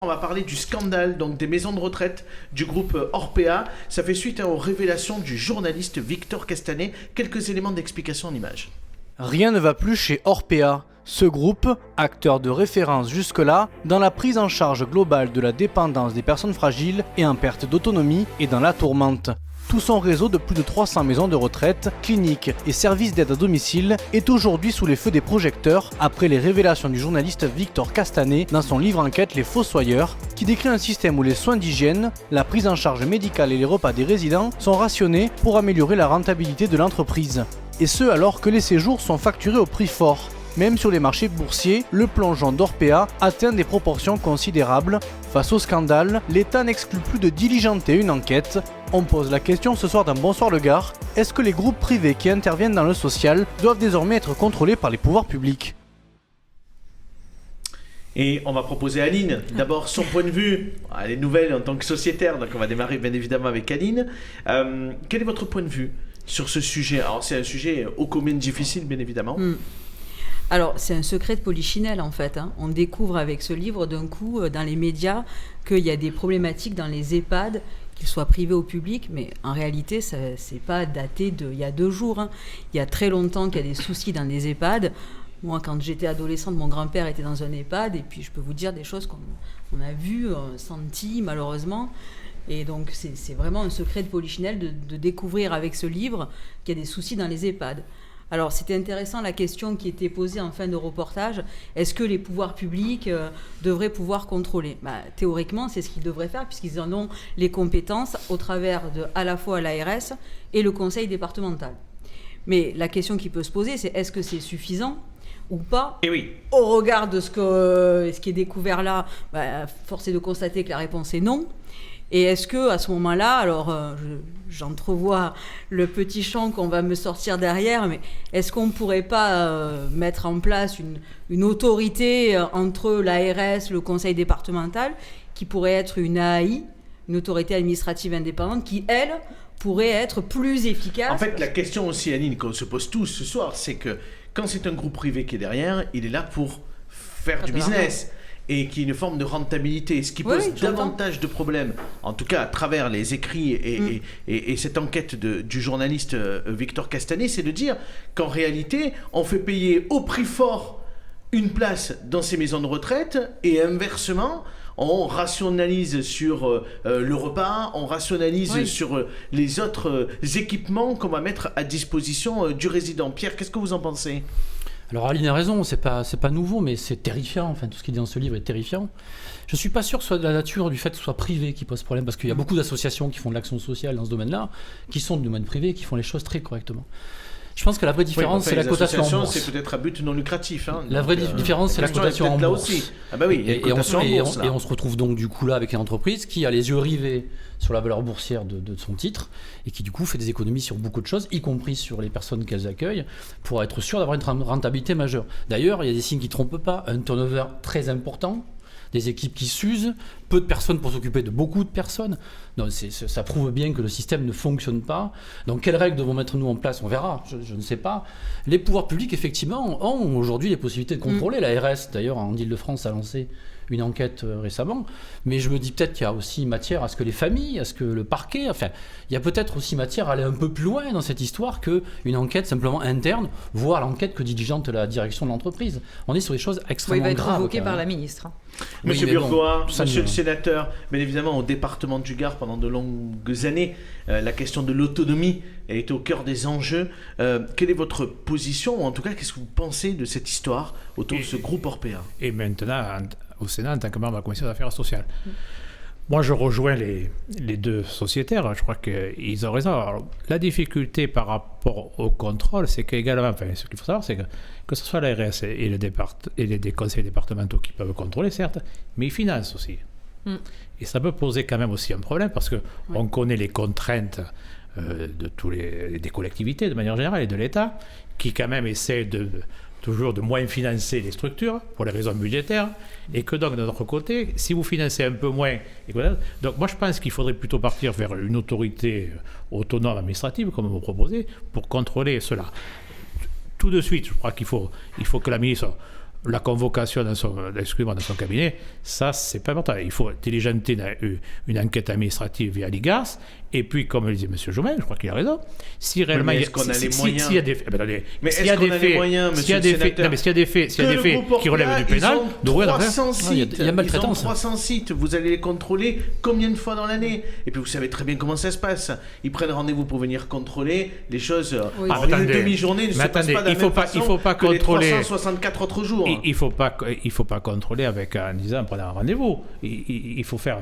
On va parler du scandale donc des maisons de retraite du groupe Orpea. Ça fait suite aux révélations du journaliste Victor Castanet. Quelques éléments d'explication en images. Rien ne va plus chez Orpea. Ce groupe, acteur de référence jusque-là, dans la prise en charge globale de la dépendance des personnes fragiles et en perte d'autonomie, est dans la tourmente. Tout son réseau de plus de 300 maisons de retraite, cliniques et services d'aide à domicile est aujourd'hui sous les feux des projecteurs après les révélations du journaliste Victor Castanet dans son livre enquête Les Fossoyeurs, qui décrit un système où les soins d'hygiène, la prise en charge médicale et les repas des résidents sont rationnés pour améliorer la rentabilité de l'entreprise. Et ce alors que les séjours sont facturés au prix fort. Même sur les marchés boursiers, le plongeon d'Orpea atteint des proportions considérables. Face au scandale, l'État n'exclut plus de diligenter une enquête. On pose la question ce soir dans Bonsoir le Gard, est-ce que les groupes privés qui interviennent dans le social doivent désormais être contrôlés par les pouvoirs publics ? Et on va proposer à Aline, d'abord son point de vue, les nouvelles en tant que sociétaire, donc on va démarrer bien évidemment avec Aline. Quel est votre point de vue sur ce sujet ? Alors c'est un sujet ô combien difficile bien évidemment. Alors, c'est un secret de polichinelle, en fait. On découvre avec ce livre, d'un coup, dans les médias, qu'il y a des problématiques dans les EHPAD, qu'ils soient privés ou publics, mais en réalité, ça c'est pas daté d'il y a 2 jours. Il y a très longtemps qu'il y a des soucis dans les EHPAD. Moi, quand j'étais adolescente, mon grand-père était dans un EHPAD, et puis je peux vous dire des choses qu'on a vues, senties, malheureusement. Et donc, c'est vraiment un secret de polichinelle de découvrir avec ce livre qu'il y a des soucis dans les EHPAD. Alors, c'était intéressant la question qui était posée en fin de reportage. Est-ce que les pouvoirs publics devraient pouvoir contrôler ? Théoriquement, c'est ce qu'ils devraient faire puisqu'ils en ont les compétences au travers de à la fois l'ARS et le conseil départemental. Mais la question qui peut se poser, c'est est-ce que c'est suffisant ou pas ? Et oui. Au regard de ce qui est découvert là, force est de constater que la réponse est non. Et est-ce que à ce moment-là, alors j'entrevois le petit chant qu'on va me sortir derrière, mais est-ce qu'on ne pourrait pas mettre en place une autorité entre l'ARS, le conseil départemental, qui pourrait être une AAI, une autorité administrative indépendante, qui, elle, pourrait être plus efficace ? En fait, la question aussi, Aline, qu'on se pose tous ce soir, c'est que quand c'est un groupe privé qui est derrière, il est là pour faire du business. Et qui est une forme de rentabilité, ce qui pose davantage de problèmes, en tout cas à travers les écrits et cette enquête du journaliste Victor Castanet, c'est de dire qu'en réalité, on fait payer au prix fort une place dans ces maisons de retraite et inversement, on rationalise sur le repas, on rationalise sur les autres équipements qu'on va mettre à disposition du résident. Pierre, qu'est-ce que vous en pensez ? Alors Aline a raison, c'est pas nouveau, mais c'est terrifiant. Enfin, tout ce qu'il dit dans ce livre est terrifiant. Je suis pas sûr que ce soit de la nature du fait que ce soit privé qui pose problème, parce qu'il y a beaucoup d'associations qui font de l'action sociale dans ce domaine-là, qui sont du domaine privé, qui font les choses très correctement. Je pense que la vraie différence, c'est la cotation en bourse. C'est peut-être à but non lucratif. La vraie différence, c'est la cotation en bourse. Aussi. Ah bah oui, et on se retrouve donc du coup là avec une entreprise qui a les yeux rivés sur la valeur boursière de son titre et qui du coup fait des économies sur beaucoup de choses, y compris sur les personnes qu'elles accueillent, pour être sûr d'avoir une rentabilité majeure. D'ailleurs, il y a des signes qui ne trompent pas, un turnover très important, des équipes qui s'usent, peu de personnes pour s'occuper de beaucoup de personnes. Donc ça prouve bien que le système ne fonctionne pas. Donc quelles règles devons mettre nous en place ? On verra, je ne sais pas. Les pouvoirs publics, effectivement, ont aujourd'hui les possibilités de contrôler. L'ARS, d'ailleurs, en Île-de-France, a lancé une enquête récemment. Mais je me dis peut-être qu'il y a aussi matière à ce que les familles, à ce que le parquet... Enfin, il y a peut-être aussi matière à aller un peu plus loin dans cette histoire qu'une enquête simplement interne, voire l'enquête que diligente la direction de l'entreprise. On est sur des choses extrêmement graves. Il va être convoqué par la ministre. Monsieur Burgoa, monsieur le sénateur, bien évidemment au département du Gard pendant de longues années, la question de l'autonomie est au cœur des enjeux. Quelle est votre position, ou en tout cas qu'est-ce que vous pensez de cette histoire autour de ce groupe Orpea ? Et maintenant, au Sénat, en tant que membre de la commission des affaires sociales. Moi, je rejoins les deux sociétaires. Je crois qu'ils ont raison. Alors, la difficulté par rapport au contrôle, c'est qu'également, ce qu'il faut savoir, c'est que ce soit l'ARS et les conseils départementaux qui peuvent contrôler, certes, mais ils financent aussi. Et ça peut poser quand même aussi un problème parce qu'on connaît les contraintes des collectivités de manière générale et de l'État qui quand même essaient toujours de moins financer les structures pour les raisons budgétaires et que donc de notre côté, si vous financez un peu moins, donc moi je pense qu'il faudrait plutôt partir vers une autorité autonome administrative comme vous proposez pour contrôler cela. Tout de suite, je crois qu'il faut que la ministre la convocation dans son cabinet, ça, c'est pas important. Il faut diligenter une enquête administrative via l'IGAS, et puis, comme le disait M. Jomel, je crois qu'il a raison, si réellement est-ce qu'on a les moyens s'il y a des faits, mais est-ce qu'on a les moyens, monsieur le sénateur, s'il y a des faits qui relèvent du pénal, ils ont 300 sites, il y a maltraitance. Ils ont 300 sites, vous allez les contrôler combien de fois dans l'année? Et puis vous savez très bien comment ça se passe. Ils prennent rendez-vous pour venir contrôler les choses. En une demi-journée ne se passe pas de la même façon que les 364 autres jours. Il faut pas contrôler en disant prenez un rendez-vous. Il faut faire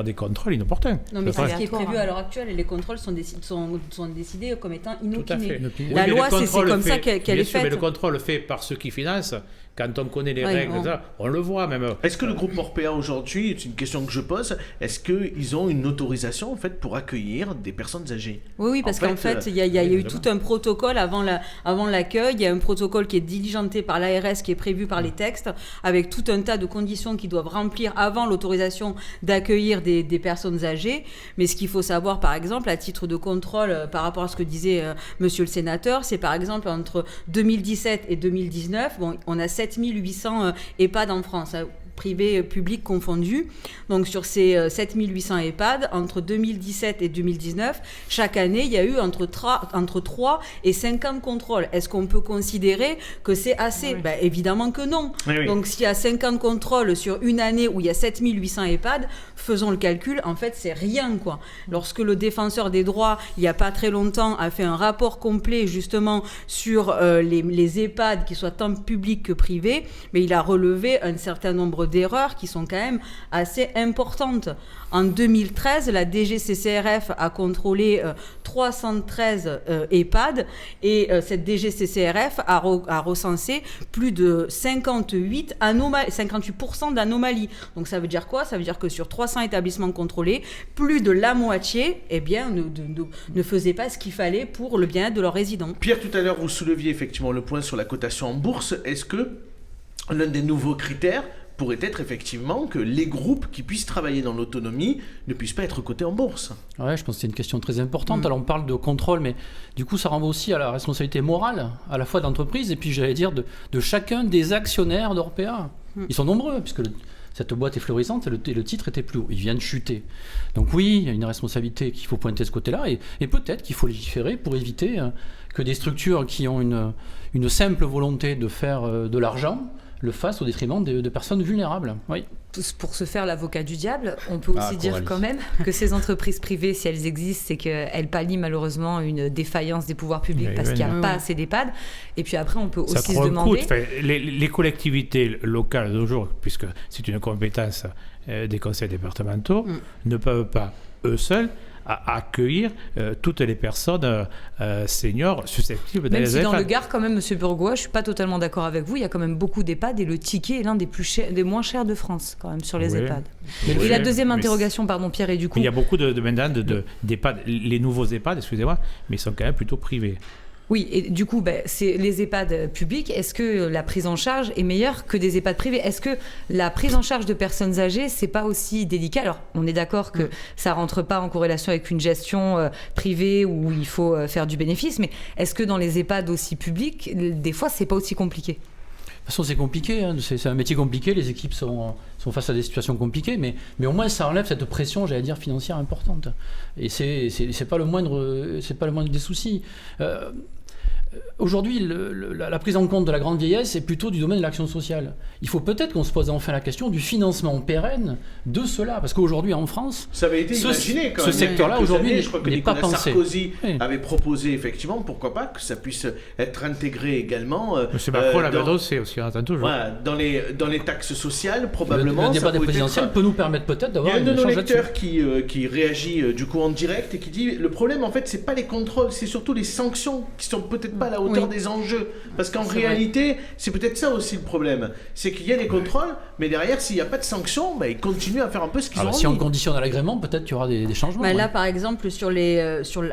des contrôles inopportuns. Non, mais c'est ce qui est prévu à l'heure actuelle, et les contrôles sont décidés comme étant inopinés. La loi, c'est comme ça qu'elle est faite. Mais le contrôle fait par ceux qui financent. Quand on connaît les règles, on le voit même. Est-ce que le groupe Orpea aujourd'hui, c'est une question que je pose, est-ce qu'ils ont une autorisation en fait pour accueillir des personnes âgées? Oui, parce qu'en fait, il y a eu tout un protocole avant l'accueil. Il y a un protocole qui est diligenté par l'ARS, qui est prévu par les textes, avec tout un tas de conditions qu'ils doivent remplir avant l'autorisation d'accueillir des personnes âgées. Mais ce qu'il faut savoir, par exemple, à titre de contrôle, par rapport à ce que disait monsieur le sénateur, c'est par exemple entre 2017 et 2019, on a 7800 EHPAD en France, privés, publics confondus. Donc sur ces 7800 EHPAD, entre 2017 et 2019, chaque année, il y a eu entre 3 et 50 contrôles. Est-ce qu'on peut considérer que c'est assez? Oui. Évidemment que non. Oui. Donc s'il y a 50 contrôles sur une année où il y a 7800 EHPAD, faisons le calcul, en fait, c'est rien, quoi. Lorsque le défenseur des droits, il n'y a pas très longtemps, a fait un rapport complet justement sur les EHPAD, qui soient tant publics que privés, mais il a relevé un certain nombre d'erreurs qui sont quand même assez importantes. En 2013, la DGCCRF a contrôlé 313 EHPAD et cette DGCCRF a recensé plus de 58% d'anomalies. Donc ça veut dire quoi? Ça veut dire que sur 300 établissements contrôlés, plus de la moitié ne faisaient pas ce qu'il fallait pour le bien-être de leurs résidents. Pierre, tout à l'heure, vous souleviez effectivement le point sur la cotation en bourse. Est-ce que l'un des nouveaux critères pourrait être effectivement que les groupes qui puissent travailler dans l'autonomie ne puissent pas être cotés en bourse? Ouais, je pense que c'est une question très importante. Alors on parle de contrôle, mais du coup ça renvoie aussi à la responsabilité morale, à la fois d'entreprise et puis j'allais dire de chacun des actionnaires d'Orpea. Ils sont nombreux, puisque cette boîte est florissante et le titre était plus haut. Il vient de chuter. Donc oui, il y a une responsabilité qu'il faut pointer de ce côté-là et peut-être qu'il faut légiférer pour éviter que des structures qui ont une simple volonté de faire de l'argent le fassent au détriment de personnes vulnérables. Oui. Pour se faire l'avocat du diable, on peut aussi dire quand même que ces entreprises privées, si elles existent, c'est qu'elles pallient malheureusement une défaillance des pouvoirs publics parce qu'il n'y a pas assez d'EHPAD. Et puis après, on peut aussi se demander... Les collectivités locales d'aujourd'hui, puisque c'est une compétence des conseils départementaux, ne peuvent pas, eux seuls, à accueillir toutes les personnes seniors susceptibles d'aller Même si dans le Gard, quand même, M. Bourgois, je ne suis pas totalement d'accord avec vous, il y a quand même beaucoup d'EHPAD et le ticket est l'un des moins chers de France, quand même, sur les EHPAD. Et la deuxième interrogation, pardon, Pierre, et du coup... Il y a beaucoup d'EHPAD, les nouveaux EHPAD, excusez-moi, mais ils sont quand même plutôt privés. Oui, et du coup, c'est les EHPAD publics. Est-ce que la prise en charge est meilleure que des EHPAD privés? Est-ce que la prise en charge de personnes âgées, c'est pas aussi délicat? Alors, on est d'accord que ça rentre pas en corrélation avec une gestion privée où il faut faire du bénéfice, mais est-ce que dans les EHPAD aussi publics, des fois, c'est pas aussi compliqué? De toute façon, c'est compliqué, hein. C'est un métier compliqué, les équipes sont face à des situations compliquées, mais au moins ça enlève cette pression, j'allais dire, financière importante. Et c'est pas le moindre des soucis. Aujourd'hui, la prise en compte de la grande vieillesse est plutôt du domaine de l'action sociale. Il faut peut-être qu'on se pose enfin la question du financement pérenne de cela, parce qu'aujourd'hui en France, ça avait été imaginé quand même. Ce secteur-là aujourd'hui je crois que n'est pas pensé. Sarkozy avait proposé effectivement, pourquoi pas, que ça puisse être intégré également. Monsieur Macron l'avait annoncé aussi, on entend toujours. Voilà, dans les taxes sociales, probablement. Le débat des présidentielles peut nous permettre peut-être d'avoir. Il y a un de nos lecteurs qui réagit du coup en direct et qui dit le problème en fait c'est pas les contrôles, c'est surtout les sanctions qui sont peut-être pas à la hauteur des enjeux. Parce qu'en réalité, c'est peut-être ça aussi le problème. C'est qu'il y a des contrôles, mais derrière, s'il n'y a pas de sanction, ils continuent à faire un peu ce qu'ils ont envie. Si on conditionne à l'agrément, peut-être qu'il y aura des changements. Là, par exemple,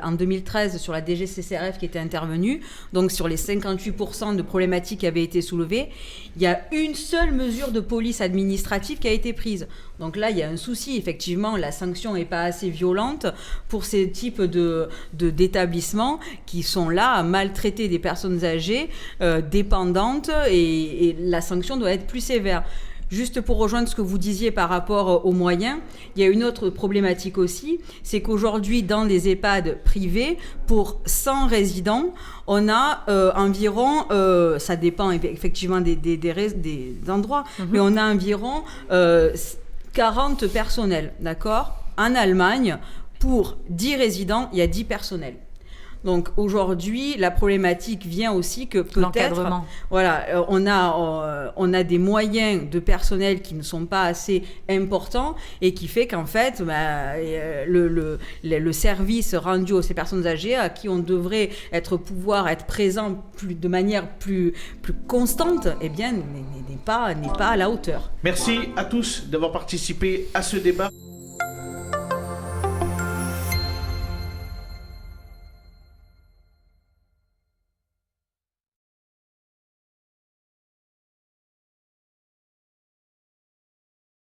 en 2013, sur la DGCCRF qui était intervenue, donc sur les 58% de problématiques qui avaient été soulevées, il y a une seule mesure de police administrative qui a été prise. Donc là, il y a un souci. Effectivement, la sanction n'est pas assez violente pour ces types d'établissements qui sont là à maltraiter des personnes âgées, dépendantes, et la sanction doit être plus sévère. Juste pour rejoindre ce que vous disiez par rapport aux moyens, il y a une autre problématique aussi, c'est qu'aujourd'hui, dans les EHPAD privés, pour 100 résidents, on a environ, ça dépend effectivement des endroits, mais on a environ 40 personnels, d'accord ? En Allemagne, pour 10 résidents, il y a 10 personnels. Donc aujourd'hui, la problématique vient aussi que peut-être, on a des moyens de personnel qui ne sont pas assez importants et qui fait qu'en fait, le service rendu à ces personnes âgées à qui on devrait pouvoir être présent de manière plus constante, n'est pas à la hauteur. Merci à tous d'avoir participé à ce débat.